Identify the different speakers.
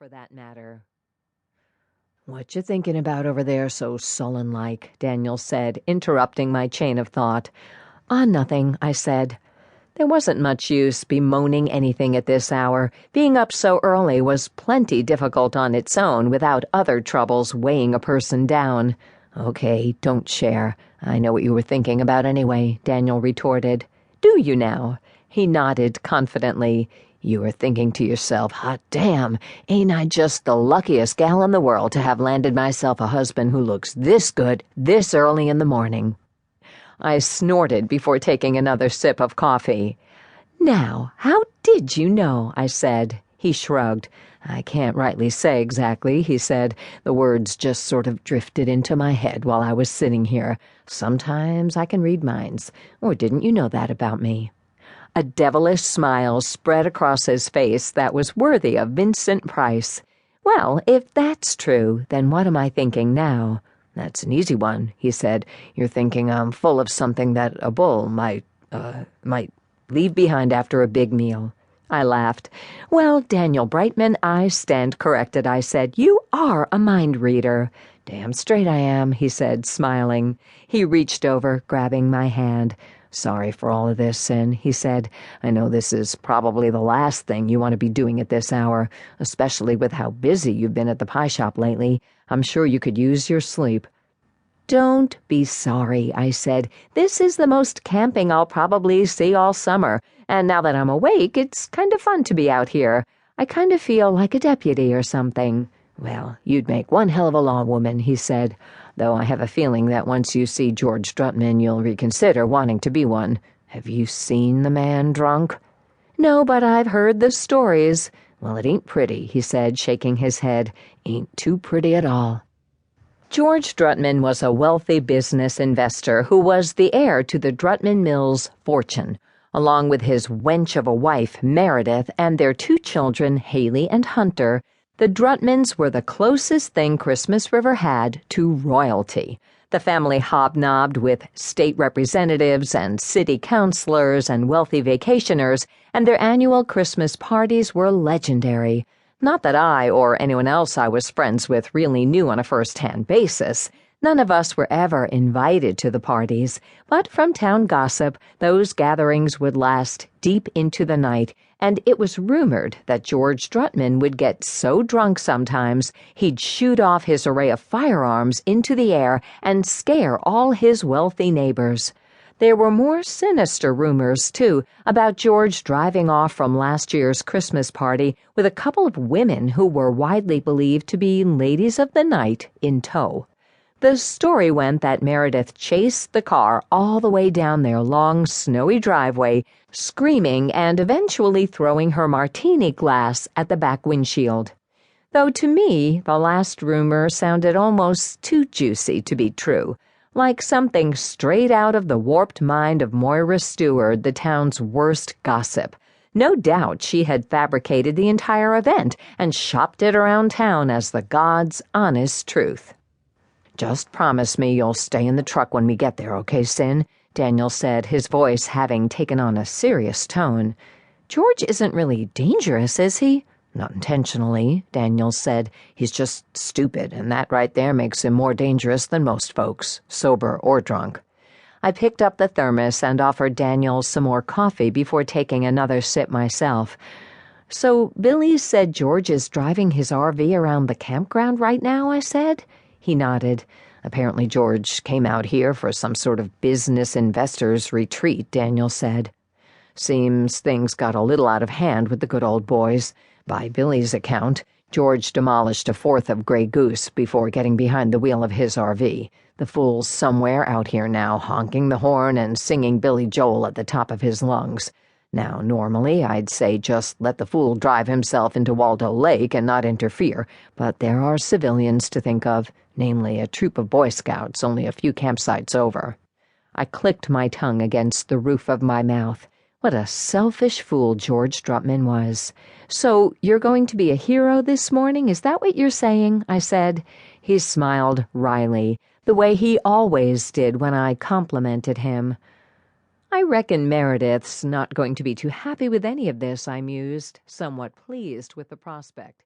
Speaker 1: for that matter. "What you thinking about over there so sullen-like?" Daniel said, interrupting my chain of thought. Nothing," I said. There wasn't much use bemoaning anything at this hour. Being up so early was plenty difficult on its own without other troubles weighing a person down. "Okay, don't share. I know what you were thinking about anyway," Daniel retorted. "Do you now?" He nodded confidently. "You were thinking to yourself, hot damn, ain't I just the luckiest gal in the world to have landed myself a husband who looks this good this early in the morning." I snorted before taking another sip of coffee. "Now, how did you know?" I said. He shrugged. "I can't rightly say exactly," he said. "The words just sort of drifted into my head while I was sitting here. Sometimes I can read minds. Or didn't you know that about me?" A devilish smile spread across his face that was worthy of Vincent Price. "Well, if that's true, then what am I thinking now?" "That's an easy one," he said. "You're thinking I'm full of something that a bull might leave behind after a big meal." I laughed. "Well, Daniel Brightman, I stand corrected," I said. "You are a mind reader." "Damn straight I am," he said, smiling. He reached over, grabbing my hand. "Sorry for all of this, Sin," he said. "I know this is probably the last thing you want to be doing at this hour, especially with how busy you've been at the pie shop lately. I'm sure you could use your sleep." "Don't be sorry," I said. "This is the most camping I'll probably see all summer, and now that I'm awake, it's kind of fun to be out here. I kind of feel like a deputy or something." "Well, you'd make one hell of a lawwoman," he said, "though I have a feeling that once you see George Drutman, you'll reconsider wanting to be one. Have you seen the man drunk?" "No, but I've heard the stories." "Well, it ain't pretty," he said, shaking his head. "Ain't too pretty at all." George Drutman was a wealthy business investor who was the heir to the Drutman Mills fortune, along with his wench of a wife, Meredith, and their two children, Haley and Hunter. The Drutmans were the closest thing Christmas River had to royalty. The family hobnobbed with state representatives and city councilors and wealthy vacationers, and their annual Christmas parties were legendary. Not that I or anyone else I was friends with really knew on a first-hand basis. None of us were ever invited to the parties, but from town gossip, those gatherings would last deep into the night, and it was rumored that George Drutman would get so drunk sometimes he'd shoot off his array of firearms into the air and scare all his wealthy neighbors. There were more sinister rumors, too, about George driving off from last year's Christmas party with a couple of women who were widely believed to be ladies of the night in tow. The story went that Meredith chased the car all the way down their long, snowy driveway, screaming and eventually throwing her martini glass at the back windshield. Though to me, the last rumor sounded almost too juicy to be true. Like something straight out of the warped mind of Moira Stewart, the town's worst gossip. No doubt she had fabricated the entire event and shopped it around town as the God's honest truth. "Just promise me you'll stay in the truck when we get there, okay, Sin?" Daniel said, his voice having taken on a serious tone. "George isn't really dangerous, is he?" "Not intentionally," Daniel said. "He's just stupid, and that right there makes him more dangerous than most folks, sober or drunk." I picked up the thermos and offered Daniel some more coffee before taking another sip myself. "So Billy said George is driving his RV around the campground right now," I said. He nodded. "Apparently George came out here for some sort of business investors' retreat," Daniel said. "Seems things got a little out of hand with the good old boys. By Billy's account, George demolished a fourth of Grey Goose before getting behind the wheel of his RV. The fool's somewhere out here now, honking the horn and singing Billy Joel at the top of his lungs. Now, normally, I'd say just let the fool drive himself into Waldo Lake and not interfere, but there are civilians to think of, namely a troop of Boy Scouts only a few campsites over." I clicked my tongue against the roof of my mouth. What a selfish fool George Drutman was. "So you're going to be a hero this morning? Is that what you're saying?" I said. He smiled wryly, the way he always did when I complimented him. "I reckon Meredith's not going to be too happy with any of this," I mused, somewhat pleased with the prospect.